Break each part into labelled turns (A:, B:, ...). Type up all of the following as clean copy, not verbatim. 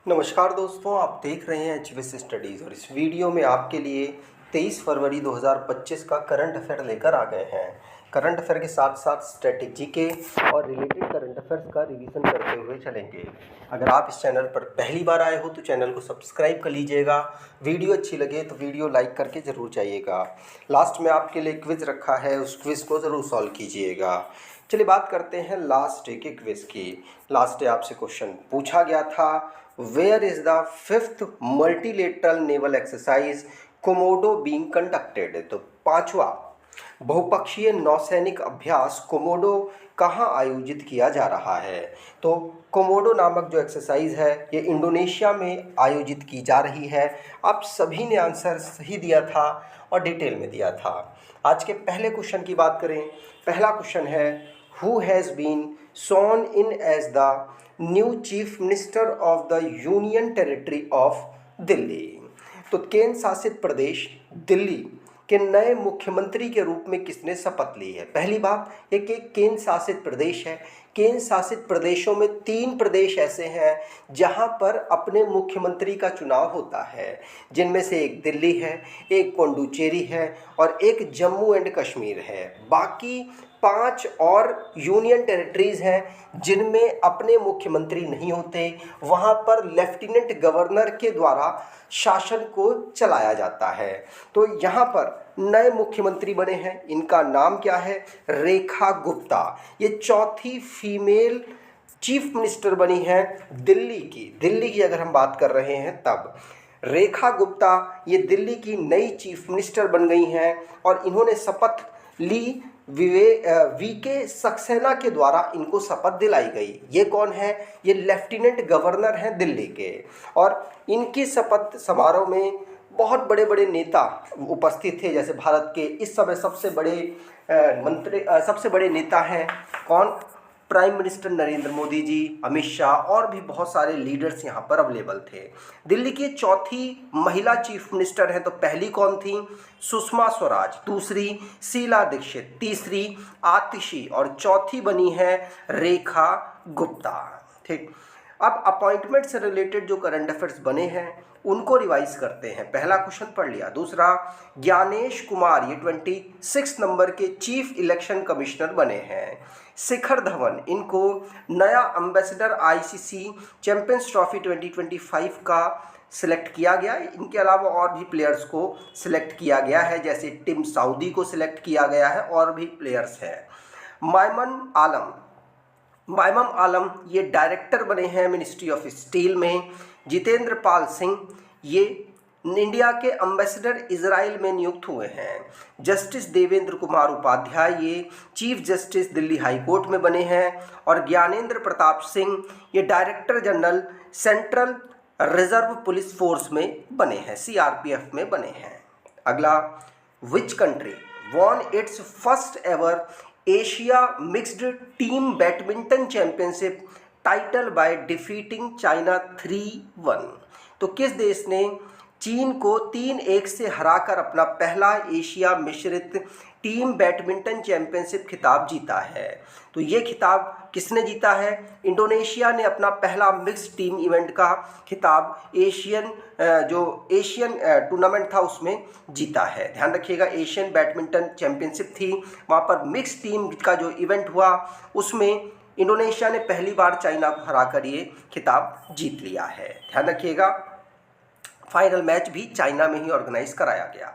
A: नमस्कार दोस्तों, आप देख रहे हैं एचवीएस स्टडीज़ और इस वीडियो में आपके लिए 23 फरवरी 2025 का करंट अफेयर लेकर आ गए हैं। करंट अफेयर के साथ साथ स्ट्रेटेजी के और रिलेटेड करंट अफेयर्स का रिवीजन करते हुए चलेंगे। अगर आप इस चैनल पर पहली बार आए हो तो चैनल को सब्सक्राइब कर लीजिएगा। वीडियो अच्छी लगे तो वीडियो लाइक करके ज़रूर जाइएगा। लास्ट में आपके लिए क्विज़ रखा है, उस क्विज़ को ज़रूर सॉल्व कीजिएगा। चलिए बात करते हैं लास्ट डे के क्विज़ की। लास्ट डे आपसे क्वेश्चन पूछा गया था, where is the 5th multilateral naval exercise Komodo being conducted. तो पांचवा बहुपक्षीय नौसैनिक अभ्यास कोमोडो कहाँ आयोजित किया जा रहा है। तो कोमोडो नामक जो एक्सरसाइज है ये इंडोनेशिया में आयोजित की जा रही है। आप सभी ने आंसर सही दिया था और डिटेल में दिया था। आज के पहले क्वेश्चन की बात करें। पहला क्वेश्चन है, who has been sworn in as the new chief minister of the union territory of Delhi. तो केंद्र शासित प्रदेश दिल्ली के नए मुख्यमंत्री के रूप में किसने शपथ ली है। पहली बात, एक केंद्र शासित प्रदेश है। केंद्र शासित प्रदेशों में 3 प्रदेश ऐसे हैं जहां पर अपने मुख्यमंत्री का चुनाव होता है, जिनमें से एक दिल्ली है, एक पुडुचेरी है और एक जम्मू एंड कश्मीर है। बाकी 5 और यूनियन टेरिटरीज़ हैं जिनमें अपने मुख्यमंत्री नहीं होते। वहाँ पर लेफ्टिनेंट गवर्नर के द्वारा शासन को चलाया जाता है। तो यहाँ पर नए मुख्यमंत्री बने हैं, इनका नाम क्या है, रेखा गुप्ता। ये चौथी फीमेल चीफ मिनिस्टर बनी है दिल्ली की अगर हम बात कर रहे हैं तब रेखा गुप्ता ये दिल्ली की नई चीफ मिनिस्टर बन गई हैं और इन्होंने शपथ ली वीके सक्सेना के द्वारा इनको शपथ दिलाई गई। ये कौन है, ये लेफ्टिनेंट गवर्नर हैं दिल्ली के। और इनकी शपथ समारोह में बहुत बड़े बड़े नेता उपस्थित थे। जैसे भारत के इस समय सबसे बड़े नेता हैं कौन, प्राइम मिनिस्टर नरेंद्र मोदी जी, अमित शाह और भी बहुत सारे लीडर्स यहाँ पर अवेलेबल थे। दिल्ली की चौथी महिला चीफ मिनिस्टर हैं। तो पहली कौन थी, सुषमा स्वराज, दूसरी शीला दीक्षित, तीसरी आतिशी और चौथी बनी है रेखा गुप्ता। ठीक, अब अपॉइंटमेंट से रिलेटेड जो करंट अफेयर्स बने हैं उनको रिवाइज करते हैं। पहला क्वेश्चन पढ़ लिया। दूसरा, ज्ञानेश कुमार ये 26 नंबर के चीफ इलेक्शन कमिश्नर बने हैं। शिखर धवन इनको नया एम्बेसडर आईसीसी चैंपियंस ट्रॉफी 2025 का सिलेक्ट किया गया। इनके अलावा और भी प्लेयर्स को सिलेक्ट किया गया है, जैसे टिम साउदी को सिलेक्ट किया गया है और भी प्लेयर्स हैं। माइमम आलम ये डायरेक्टर बने हैं मिनिस्ट्री ऑफ स्टील में। जितेंद्र पाल सिंह ये इंडिया के एम्बेसडर इजराइल में नियुक्त हुए हैं। जस्टिस देवेंद्र कुमार उपाध्याय ये chief justice Delhi high court में बने हैं। और ज्ञानेंद्र प्रताप सिंह ये director general central reserve police force में बने हैं, सीआरपीएफ में बने हैं। अगला, which country won it's first ever Asia mixed team badminton championship title by defeating China 3-1। तो किस देश ने चीन को 3-1 से हराकर अपना पहला एशिया मिश्रित टीम बैडमिंटन चैंपियनशिप खिताब जीता है। तो ये खिताब किसने जीता है, इंडोनेशिया ने अपना पहला मिक्स टीम इवेंट का खिताब एशियन टूर्नामेंट था उसमें जीता है। ध्यान रखिएगा, एशियन बैडमिंटन चैंपियनशिप थी, वहाँ पर मिक्स टीम का जो इवेंट हुआ उसमें इंडोनेशिया ने पहली बार चाइना को हराकर ये खिताब जीत लिया है। ध्यान रखिएगा, फाइनल मैच भी चाइना में ही ऑर्गेनाइज कराया गया।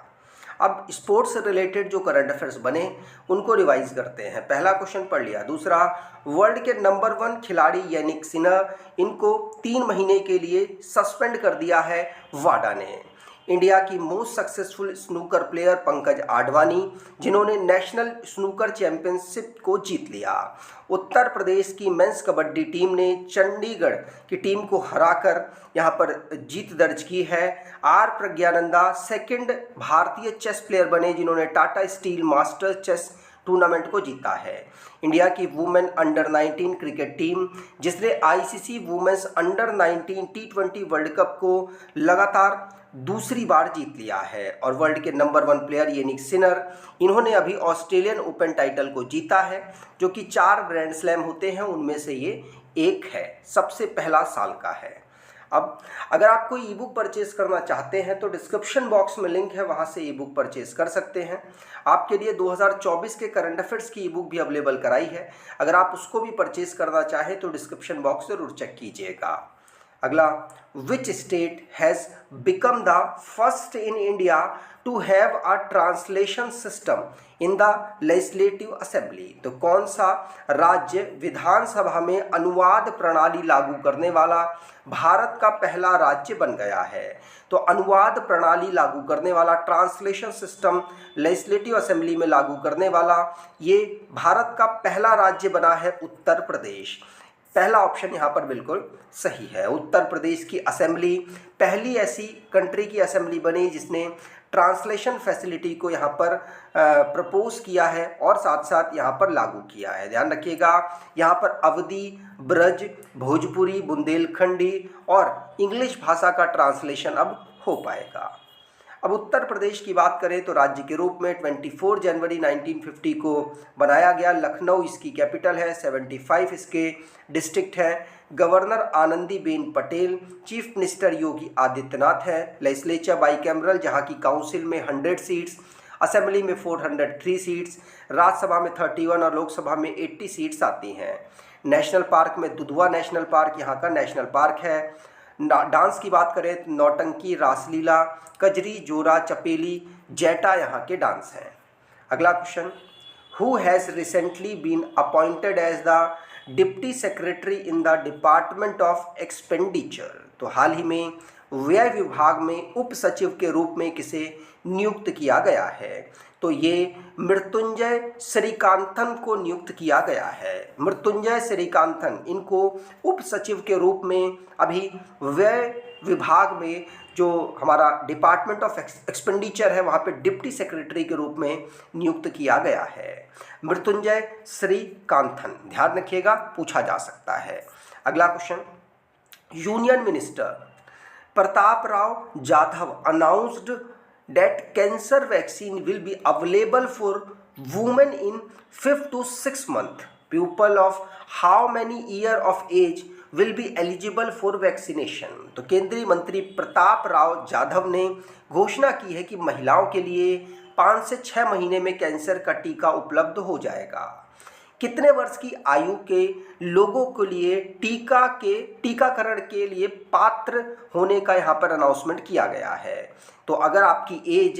A: अब स्पोर्ट्स से रिलेटेड जो करंट अफेयर्स बने उनको रिवाइज करते हैं। पहला क्वेश्चन पढ़ लिया। दूसरा, वर्ल्ड के नंबर 1 खिलाड़ी यानिक सिन्हा इनको 3 महीने के लिए सस्पेंड कर दिया है वाडा ने। इंडिया की most successful snooker player Pankaj Advani जिन्होंने नेशनल स्नूकर चैंपियनशिप को जीत लिया। उत्तर प्रदेश की मेंस कबड्डी टीम ने चंडीगढ़ की टीम को हराकर यहां पर जीत दर्ज की है। आर प्रज्ञानंदा सेकंड भारतीय चेस प्लेयर बने जिन्होंने Tata Steel Masters chess tournament को जीता है। इंडिया की वुमेन अंडर 19 क्रिकेट टीम जिसने ICC women's under 19 T20 world cup को लगातार दूसरी बार जीत लिया है। और वर्ल्ड के नंबर 1 प्लेयर यानिक सिनर इन्होंने अभी ऑस्ट्रेलियन ओपन टाइटल को जीता है, जो कि 4 ग्रैंड स्लैम होते हैं उनमें से ये एक है, सबसे पहला साल का है। अब अगर आप कोई ई बुक परचेज़ करना चाहते हैं तो डिस्क्रिप्शन बॉक्स में लिंक है, वहाँ से ई बुक परचेज़ कर सकते हैं। आपके लिए 2024 के करंट अफेयर्स की ई बुक भी अवेलेबल कराई है, अगर आप उसको भी परचेज़ करना चाहें तो डिस्क्रिप्शन बॉक्स ज़रूर चेक कीजिएगा। अगला, which state has become the first in India to have a translation system in the legislative assembly. तो कौन सा राज्य विधानसभा में अनुवाद प्रणाली लागू करने वाला भारत का पहला राज्य बन गया है? तो अनुवाद प्रणाली लागू करने वाला, ट्रांसलेशन सिस्टम लेजिस्लेटिव असेंबली में लागू करने वाला ये भारत का पहला राज्य बना है उत्तर प्रदेश। पहला ऑप्शन यहाँ पर बिल्कुल सही है। उत्तर प्रदेश की असेंबली पहली ऐसी कंट्री की असेंबली बनी जिसने ट्रांसलेशन फैसिलिटी को यहाँ पर प्रपोज किया है और साथ साथ यहाँ पर लागू किया है। ध्यान रखिएगा, यहाँ पर अवधी, ब्रज, भोजपुरी, बुंदेलखंडी और इंग्लिश भाषा का ट्रांसलेशन अब हो पाएगा। अब उत्तर प्रदेश की बात करें तो राज्य के रूप में 24 जनवरी 1950 को बनाया गया। लखनऊ इसकी कैपिटल है, 75 इसके डिस्ट्रिक्ट हैं। Governor Anandiben Patel, chief minister Yogi Adityanath है। लेजिस्लेचर बाईकैमरल, जहां की काउंसिल में 100 सीट्स, असेंबली में 403 सीट्स, राज्यसभा में 31 और लोकसभा में 80 सीट्स आती हैं। नेशनल पार्क में दुधवा नेशनल पार्क यहाँ का नेशनल पार्क है। डांस की बात करें तो नौटंकी, रासलीला, कजरी, जोरा, चपेली, जैटा यहाँ के डांस हैं। अगला question, who has recently been appointed as the deputy secretary in the department of expenditure. तो हाल ही में व्यय विभाग में उप सचिव के रूप में किसे नियुक्त किया गया है? तो ये मृत्युंजय श्रीकांतन को नियुक्त किया गया है। मृत्युंजय श्रीकांतन, इनको उप सचिव के रूप में अभी व्यय विभाग में जो हमारा डिपार्टमेंट ऑफ एक्सपेंडिचर है वहाँ पे डिप्टी सेक्रेटरी के रूप में नियुक्त किया गया है। मृत्युंजय श्रीकांतन, ध्यान रखिएगा, पूछा जा सकता है। अगला question, union minister Pratap Rao Jadhav announced that cancer vaccine will be available for women in 5 to 6 month. People of how many year of age will be eligible for vaccination? तो केंद्रीय मंत्री प्रताप राव जाधव ने घोषणा की है कि महिलाओं के लिए 5 से 6 महीने में कैंसर का टीका उपलब्ध हो जाएगा। कितने वर्ष की आयु के लोगों के लिए टीकाकरण के लिए पात्र होने का यहाँ पर अनाउंसमेंट किया गया है? तो अगर आपकी एज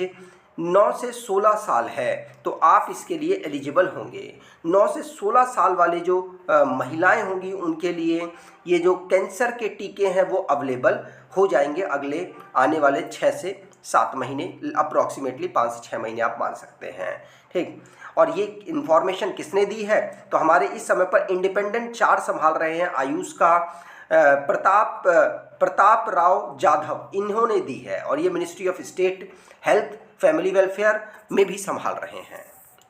A: 9 से 16 साल है तो आप इसके लिए एलिजिबल होंगे। 9 से 16 साल वाले जो महिलाएं होंगी उनके लिए ये जो कैंसर के टीके हैं वो अवेलेबल हो जाएंगे अगले आने वाले 6 से 7 महीने, अप्रॉक्सीमेटली 5 से 6 महीने आप मान सकते हैं। ठीक, और ये इन्फॉर्मेशन किसने दी है? तो हमारे इस समय पर इंडिपेंडेंट चार्ज संभाल रहे हैं आयुष का प्रताप राव जाधव, इन्होंने दी है और ये ministry of state health family welfare में भी संभाल रहे हैं।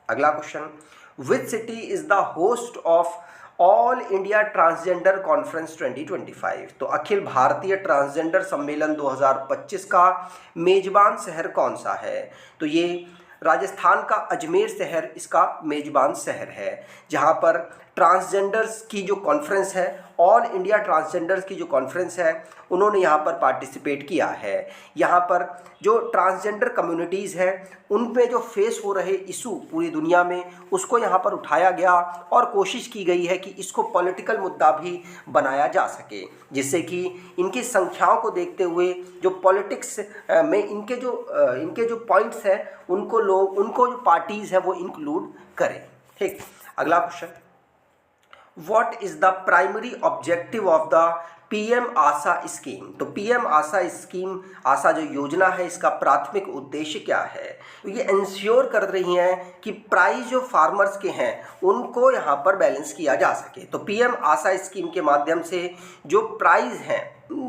A: अगला question, which city is the host of all India transgender conference 2025? तो अखिल भारतीय ट्रांसजेंडर सम्मेलन 2025 का मेजबान शहर कौन सा है? तो ये राजस्थान का अजमेर शहर इसका मेजबान शहर है, जहां पर ट्रांसजेंडर्स की जो कॉन्फ्रेंस है, ऑल इंडिया ट्रांसजेंडर्स की जो कॉन्फ्रेंस है, उन्होंने यहाँ पर पार्टिसिपेट किया है। यहाँ पर जो ट्रांसजेंडर कम्युनिटीज़ हैं उन पे जो फेस हो रहे इशू पूरी दुनिया में, उसको यहाँ पर उठाया गया और कोशिश की गई है कि इसको पॉलिटिकल मुद्दा भी बनाया जा सके, जिससे कि इनकी संख्याओं को देखते हुए जो पॉलिटिक्स में इनके जो पॉइंट्स हैं उनको जो पार्टीज़ हैं वो इंक्लूड करें। ठीक, अगला question, What is the primary objective of the PM Asha scheme? तो PM आशा स्कीम, आशा जो योजना है, इसका प्राथमिक उद्देश्य क्या है? ये इंश्योर कर रही हैं कि प्राइस जो फार्मर्स के हैं उनको यहाँ पर बैलेंस किया जा सके। तो PM आशा स्कीम के माध्यम से जो प्राइस हैं,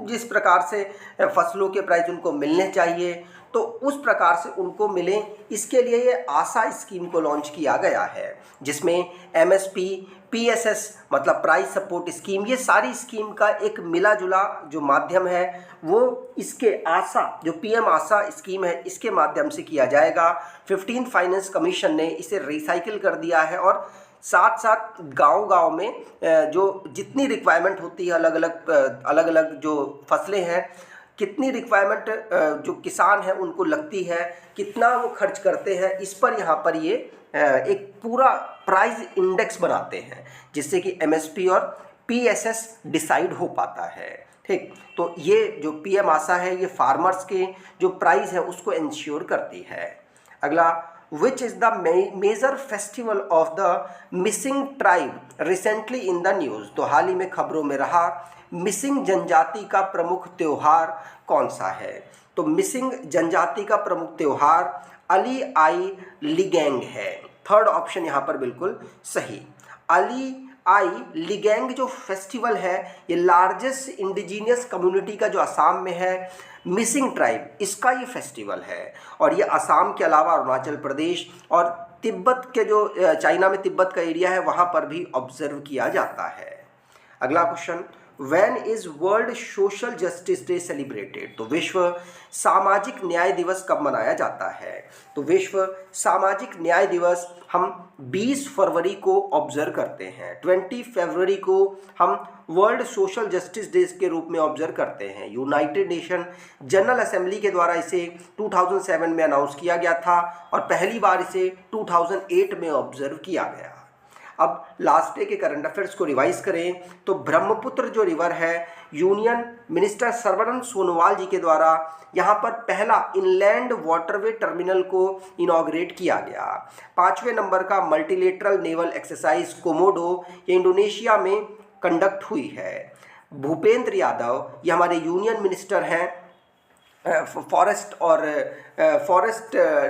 A: जिस प्रकार से फसलों के प्राइस उनको मिलने चाहिए तो उस प्रकार से उनको मिले, इसके लिए ये आशा स्कीम को लॉन्च किया गया है, जिसमें MSP, PSS मतलब प्राइस सपोर्ट स्कीम, ये सारी स्कीम का एक मिला जुला जो माध्यम है वो इसके आशा जो PM आशा स्कीम है इसके माध्यम से किया जाएगा। 15th फाइनेंस कमीशन ने इसे रिसाइकिल कर दिया है और साथ साथ गांव-गांव में जो जितनी रिक्वायरमेंट होती है अलग अलग जो फसलें हैं, कितनी रिक्वायरमेंट जो किसान हैं उनको लगती है, कितना वो खर्च करते हैं, इस पर यहाँ पर ये एक पूरा प्राइस इंडेक्स बनाते हैं, जिससे कि एमएसपी और पीएसएस डिसाइड हो पाता है। ठीक, तो ये जो पीएम आशा है ये फार्मर्स के जो प्राइस है उसको इंश्योर करती है। अगला, which is the major festival of the Mising tribe recently in the news. तो हाल ही में खबरों में रहा मिसिंग जनजाति का प्रमुख त्योहार कौन सा है। तो मिसिंग जनजाति का प्रमुख त्योहार अली आई लिगैंग है। थर्ड ऑप्शन यहाँ पर बिल्कुल सही। अली आई लिगैंग जो फेस्टिवल है ये लार्जेस्ट इंडिजीनियस कम्युनिटी का जो असम में है, मिसिंग ट्राइब, इसका ये फेस्टिवल है। और ये असम के अलावा अरुणाचल प्रदेश और तिब्बत के जो चाइना में तिब्बत का एरिया है वहाँ पर भी ऑब्जर्व किया जाता है। अगला question, when is world social justice day celebrated. तो विश्व सामाजिक न्याय दिवस कब मनाया जाता है। तो विश्व सामाजिक न्याय दिवस हम 20 फरवरी को ऑब्जर्व करते हैं। 20 फरवरी को हम वर्ल्ड सोशल जस्टिस डे के रूप में ऑब्जर्व करते हैं। यूनाइटेड नेशन जनरल असेंबली के द्वारा इसे 2007 में अनाउंस किया गया था और पहली बार इसे 2008 में ऑब्जर्व किया गया। अब लास्ट डे के करंट अफेयर्स को रिवाइज करें तो ब्रह्मपुत्र जो रिवर है, यूनियन मिनिस्टर सर्बानंद सोनोवाल जी के द्वारा यहाँ पर पहला इनलैंड वाटरवे टर्मिनल को इनॉग्रेट किया गया। 5वें नंबर का मल्टीलेटरल नेवल एक्सरसाइज कोमोडो ये इंडोनेशिया में कंडक्ट हुई है। भूपेंद्र यादव ये हमारे यूनियन मिनिस्टर हैं फॉरेस्ट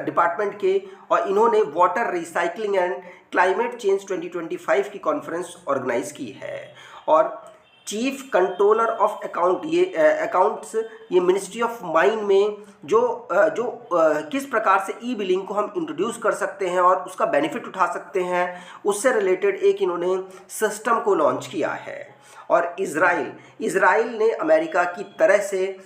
A: डिपार्टमेंट के, और इन्होंने water recycling and climate change 2025 की कॉन्फ्रेंस ऑर्गेनाइज की है। और चीफ कंट्रोलर ऑफ अकाउंट ये अकाउंट्स ये मिनिस्ट्री ऑफ माइन में जो किस प्रकार से ई बिलिंग को हम इंट्रोड्यूस कर सकते हैं और उसका बेनिफिट उठा सकते हैं, उससे रिलेटेड एक इन्होंने सिस्टम को लॉन्च किया है। और इज़राइल ने अमेरिका की तरह से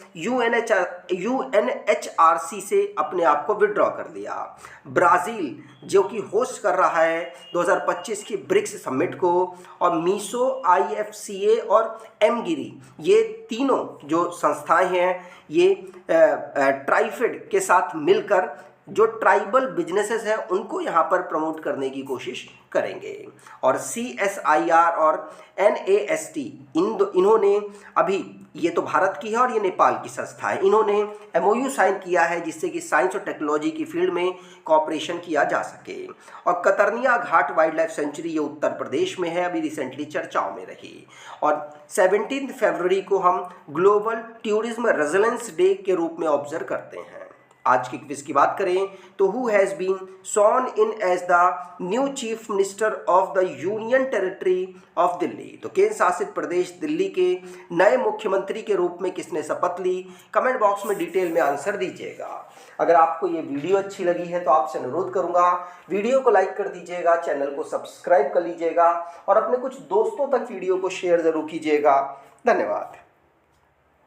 A: यूएनएचआरसी से अपने आप को विड्रॉ कर लिया। ब्राज़ील जो कि होस्ट कर रहा है 2025 की ब्रिक्स समिट को, और मीसो, आईएफसीए और एमगिरी ये तीनों जो संस्थाएं हैं ये ट्राइफेड के साथ मिलकर जो ट्राइबल बिजनेसेस हैं उनको यहाँ पर प्रमोट करने की कोशिश करेंगे। और CSIR और NAST इन्होंने अभी, ये तो भारत की है और ये नेपाल की संस्था है, इन्होंने MOU साइन किया है जिससे कि साइंस और टेक्नोलॉजी की फील्ड में कॉपरेशन किया जा सके। और कतरनिया घाट वाइल्ड लाइफ सेंचुरी ये उत्तर प्रदेश में है, अभी रिसेंटली चर्चाओं में रही। और 17 फरवरी को हम ग्लोबल टूरिज्म रेजिलेंस डे के रूप में ऑब्जर्व करते हैं। आज की क्विज की बात करें तो who has been sworn in as the new chief minister of the union territory of Delhi. तो केंद्र शासित प्रदेश दिल्ली के नए मुख्यमंत्री के रूप में किसने शपथ ली। कमेंट बॉक्स में डिटेल में आंसर दीजिएगा। अगर आपको ये वीडियो अच्छी लगी है तो आपसे अनुरोध करूंगा वीडियो को लाइक कर दीजिएगा, चैनल को सब्सक्राइब कर लीजिएगा और अपने कुछ दोस्तों तक वीडियो को शेयर जरूर कीजिएगा। धन्यवाद।